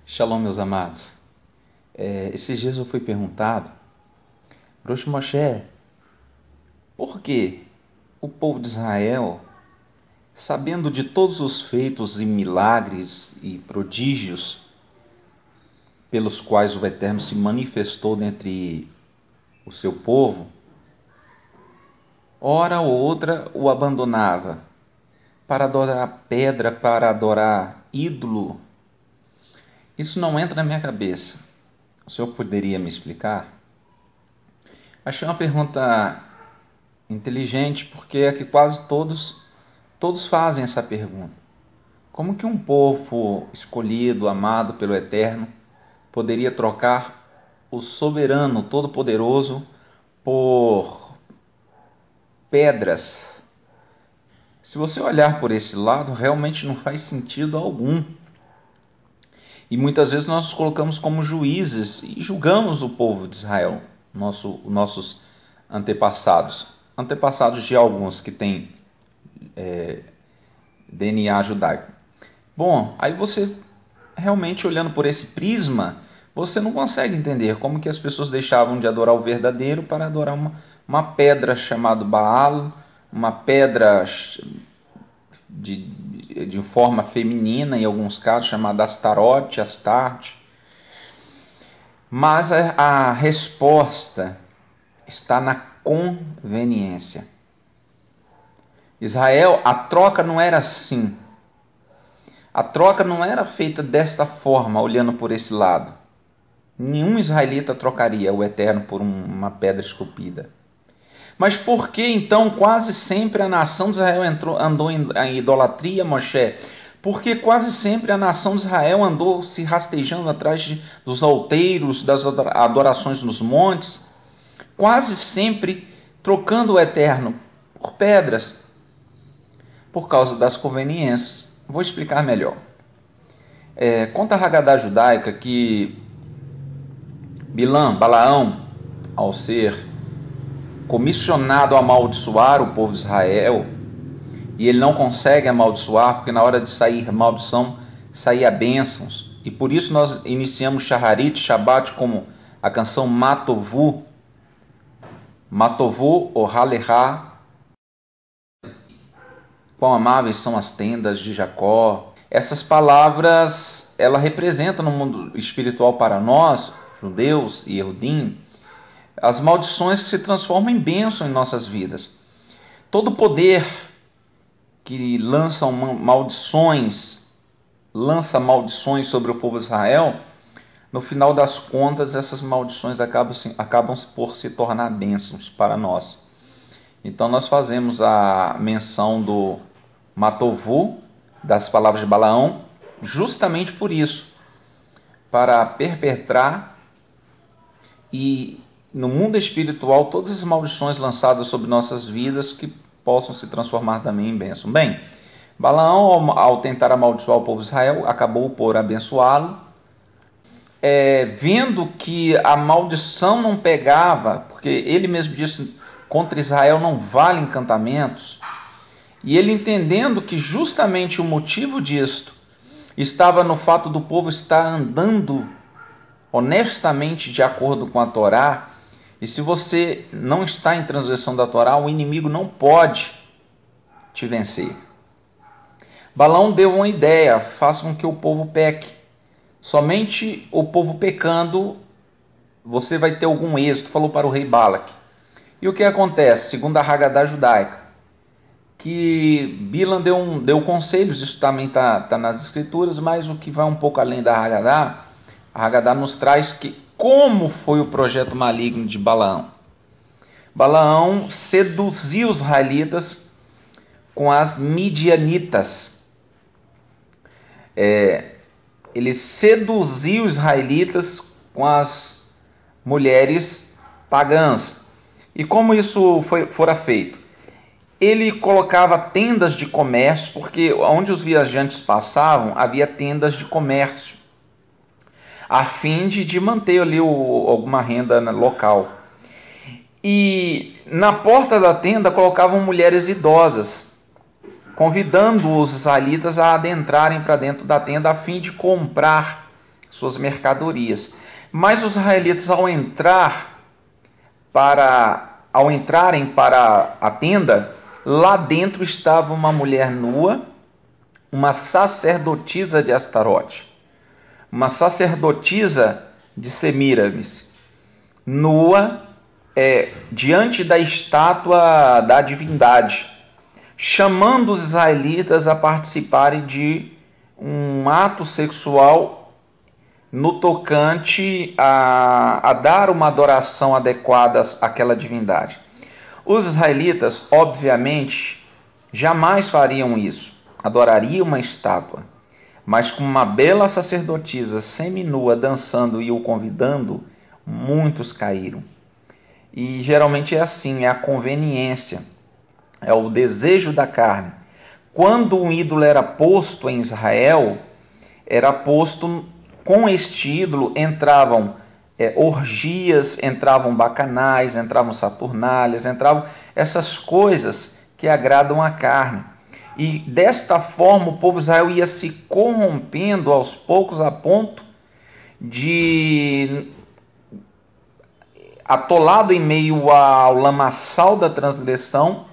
Shalom, meus amados. Esses dias eu fui perguntado, Rosh Moshe, por que o povo de Israel, sabendo de todos os feitos e milagres e prodígios pelos quais o Eterno se manifestou dentre o seu povo, hora ou outra o abandonava para adorar pedra, para adorar ídolo? Isso não entra na minha cabeça. O senhor poderia me explicar? Achei uma pergunta inteligente, porque é que quase todos fazem essa pergunta. Como que um povo escolhido, amado pelo Eterno, poderia trocar o soberano, todo-poderoso, por pedras? Se você olhar por esse lado, realmente não faz sentido algum. E muitas vezes nós nos colocamos como juízes e julgamos o povo de Israel, nossos antepassados de alguns que têm DNA judaico. Bom, aí você realmente olhando por esse prisma, você não consegue entender como que as pessoas deixavam de adorar o verdadeiro para adorar uma pedra chamada Baal, uma pedra de forma feminina, em alguns casos, chamada Astarote, Astarte. Mas a resposta está na conveniência. Israel, a troca não era assim. A troca não era feita desta forma, olhando por esse lado. Nenhum israelita trocaria o Eterno por uma pedra esculpida. Mas por que então quase sempre a nação de Israel andou em idolatria, Moshe? Porque quase sempre a nação de Israel andou se rastejando atrás dos outeiros, das adorações nos montes, quase sempre trocando o Eterno por pedras, por causa das conveniências. Vou explicar melhor. Conta a Haggadah judaica que Balaão, ao ser comissionado a amaldiçoar o povo de Israel, e ele não consegue amaldiçoar, porque na hora de sair maldição, saía bênçãos. E por isso nós iniciamos Shaharit, Shabbat, como a canção Matovu, ou Halechá. Quão amáveis são as tendas de Jacó. Essas palavras, ela representa no mundo espiritual para nós, judeus e Yehudim, as maldições que se transformam em bênção em nossas vidas. Todo poder que lança maldições sobre o povo de Israel, no final das contas, essas maldições acabam por se tornar bênçãos para nós. Então nós fazemos a menção do Matovu, das palavras de Balaão, justamente por isso, para perpetrar e no mundo espiritual todas as maldições lançadas sobre nossas vidas que possam se transformar também em bênção. Bem, Balaão, ao tentar amaldiçoar o povo de Israel, acabou por abençoá-lo, vendo que a maldição não pegava, porque ele mesmo disse, contra Israel não vale encantamentos, e ele entendendo que justamente o motivo disto estava no fato do povo estar andando honestamente de acordo com a Torá. E se você não está em transgressão da Torá, o inimigo não pode te vencer. Balaão deu uma ideia: faça com que o povo peque. Somente o povo pecando, você vai ter algum êxito, falou para o rei Balac. E o que acontece? Segundo a Haggadah judaica, que Bilam deu conselhos, isso também está nas escrituras, mas o que vai um pouco além da Haggadah, a Haggadah nos traz que como foi o projeto maligno de Balaão. Balaão seduziu os israelitas com as midianitas. Ele seduziu os israelitas com as mulheres pagãs. E como isso fora feito? Ele colocava tendas de comércio, porque onde os viajantes passavam, havia tendas de comércio, a fim de manter ali alguma renda local. E na porta da tenda colocavam mulheres idosas, convidando os israelitas a adentrarem para dentro da tenda a fim de comprar suas mercadorias. Mas os israelitas, ao entrarem para a tenda, lá dentro estava uma mulher nua, uma sacerdotisa de Astarote, uma sacerdotisa de Semíramis, nua, diante da estátua da divindade, chamando os israelitas a participarem de um ato sexual no tocante a dar uma adoração adequada àquela divindade. Os israelitas, obviamente, jamais fariam isso, adorariam uma estátua, mas com uma bela sacerdotisa seminua dançando e o convidando, muitos caíram. E geralmente é assim, é a conveniência, é o desejo da carne. Quando um ídolo era posto em Israel, era posto com este ídolo, entravam orgias, entravam bacanais, entravam saturnálias, entravam essas coisas que agradam a carne. E desta forma o povo de Israel ia se corrompendo aos poucos a ponto de, atolado em meio ao lamaçal da transgressão,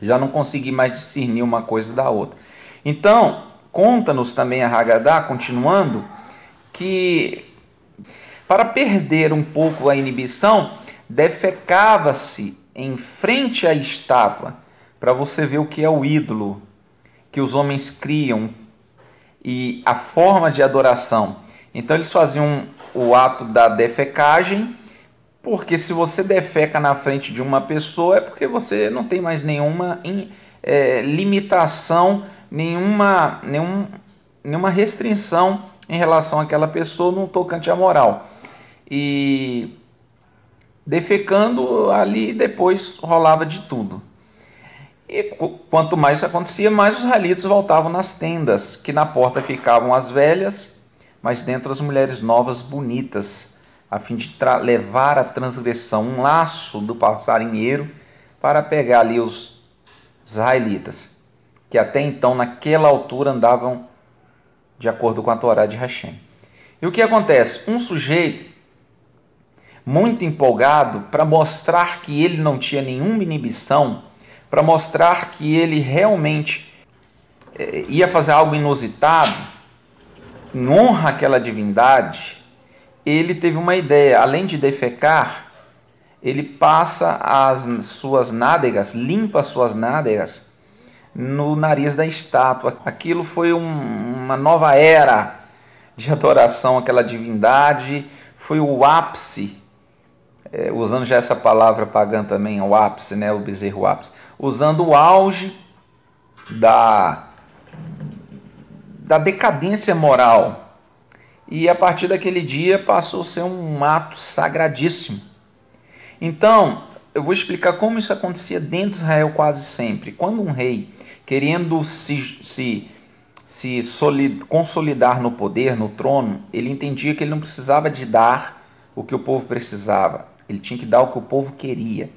já não conseguir mais discernir uma coisa da outra. Então, conta-nos também a Haggadah, continuando, que para perder um pouco a inibição, defecava-se em frente à estátua, para você ver o que é o ídolo que os homens criam e a forma de adoração. Então eles faziam o ato da defecagem, porque se você defeca na frente de uma pessoa é porque você não tem mais nenhuma limitação, nenhuma restrição em relação àquela pessoa no tocante à moral. E defecando ali, depois rolava de tudo. E quanto mais isso acontecia, mais os israelitas voltavam nas tendas, que na porta ficavam as velhas, mas dentro as mulheres novas bonitas, a fim de levar a transgressão, um laço do passarinheiro, para pegar ali os israelitas, que até então, naquela altura, andavam de acordo com a Torá de Hashem. E o que acontece? Um sujeito muito empolgado, para mostrar que ele não tinha nenhuma inibição, para mostrar que ele realmente ia fazer algo inusitado, em honra àquela divindade, ele teve uma ideia. Além de defecar, ele passa as suas nádegas, limpa as suas nádegas no nariz da estátua. Aquilo foi uma nova era de adoração àquela divindade, foi o ápice, usando já essa palavra pagã também, o ápice, né, o bezerro ápice, usando o auge da decadência moral. E a partir daquele dia passou a ser um ato sagradíssimo. Então, eu vou explicar como isso acontecia dentro de Israel quase sempre. Quando um rei, querendo se consolidar no poder, no trono, ele entendia que ele não precisava de dar o que o povo precisava. Ele tinha que dar o que o povo queria.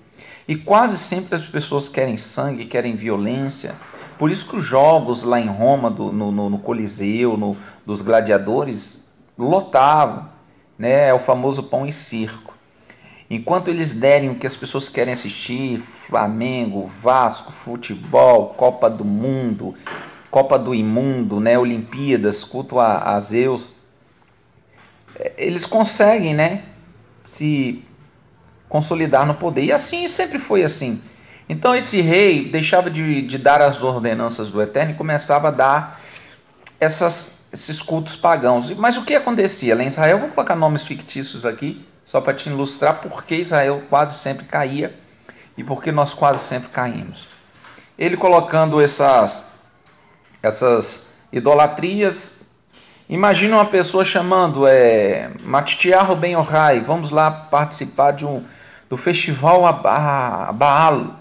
E quase sempre as pessoas querem sangue, querem violência. Por isso que os jogos lá em Roma, no Coliseu, dos gladiadores, lotavam, né? É o famoso pão e circo. Enquanto eles derem o que as pessoas querem assistir, Flamengo, Vasco, futebol, Copa do Mundo, Copa do Imundo, né? Olimpíadas, culto a Zeus, eles conseguem, né, se consolidar no poder. E assim sempre foi assim. Então esse rei deixava de dar as ordenanças do Eterno e começava a dar esses cultos pagãos. Mas o que acontecia lá em Israel? Vou colocar nomes fictícios aqui, só para te ilustrar por que Israel quase sempre caía e por que nós quase sempre caímos. Ele colocando essas idolatrias. Imagina uma pessoa chamando Matitiyahu Ben Yochai, vamos lá participar do festival a Baal.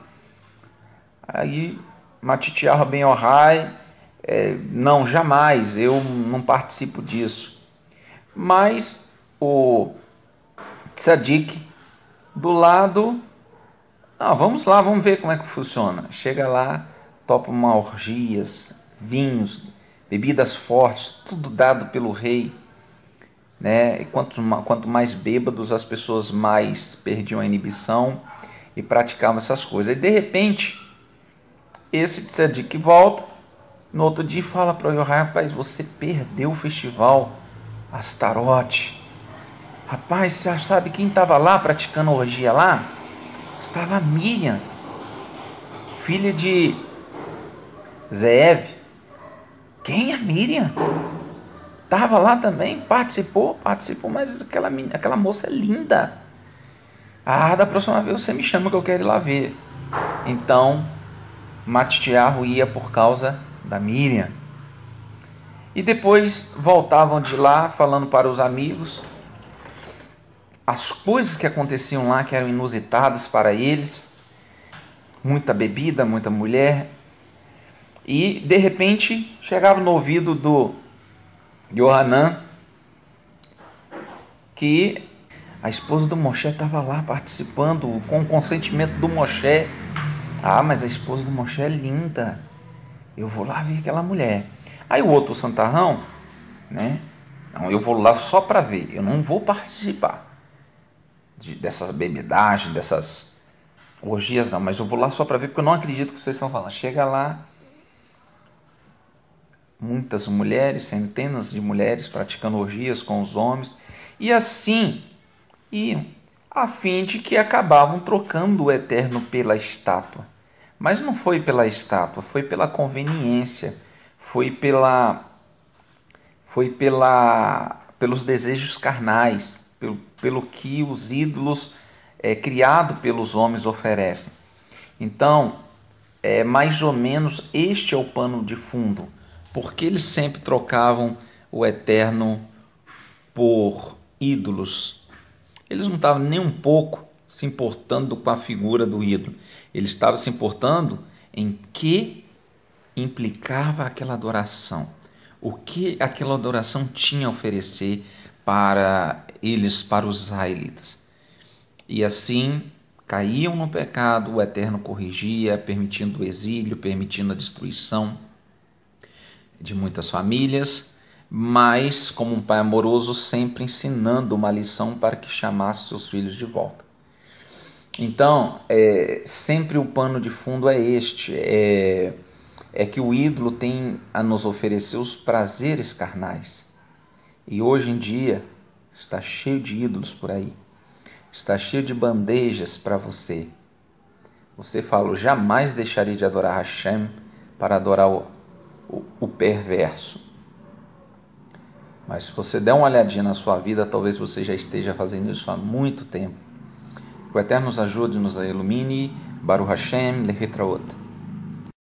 Aí Matitiyahu Ben Yochai, não, jamais, eu não participo disso. Mas o Tzadik do lado, vamos lá, vamos ver como é que funciona. Chega lá, topa uma orgias, vinhos, bebidas fortes, tudo dado pelo rei. né? E quanto mais bêbados, as pessoas mais perdiam a inibição e praticavam essas coisas. E de repente, esse tzadik volta, no outro dia fala para o Yohai: rapaz, você perdeu o festival Astarote. Rapaz, você sabe quem estava lá praticando orgia lá? Estava a Miriam, filha de Zeev. Quem? A Miriam? Estava lá também, participou, mas aquela moça é linda. Ah, da próxima vez você me chama que eu quero ir lá ver. Então, Matitiarro ia por causa da Miriam. E depois voltavam de lá falando para os amigos as coisas que aconteciam lá, que eram inusitadas para eles. Muita bebida, muita mulher. E de repente chegava no ouvido do Yohanan que a esposa do Moshe estava lá participando com o consentimento do Moshe. Ah, mas a esposa do Moshe é linda. Eu vou lá ver aquela mulher. Aí o outro santarrão, né? Não, eu vou lá só para ver. Eu não vou participar dessas bebedagens, dessas orgias, não. Mas eu vou lá só para ver, porque eu não acredito que vocês estão falando. Chega lá, muitas mulheres, centenas de mulheres praticando orgias com os homens. E assim iam, a fim de que acabavam trocando o eterno pela estátua. Mas não foi pela estátua, foi pela conveniência, foi pelos desejos carnais, pelo que os ídolos criados pelos homens oferecem. Então, mais ou menos este é o pano de fundo. Porque eles sempre trocavam o eterno por ídolos. Eles não estavam nem um pouco se importando com a figura do ídolo. Eles estavam se importando em que implicava aquela adoração. O que aquela adoração tinha a oferecer para eles, para os israelitas. E assim caíam no pecado, o Eterno corrigia, permitindo o exílio, permitindo a destruição de muitas famílias, mas como um pai amoroso sempre ensinando uma lição para que chamasse seus filhos de volta. Então, sempre o pano de fundo é este, é que o ídolo tem a nos oferecer os prazeres carnais. E hoje em dia está cheio de ídolos por aí, está cheio de bandejas para você. Você fala: jamais deixarei de adorar Hashem para adorar o perverso. Mas se você der uma olhadinha na sua vida, talvez você já esteja fazendo isso há muito tempo. Que o Eterno nos ajude, nos ilumine. Baruch Hashem, Lehitraot.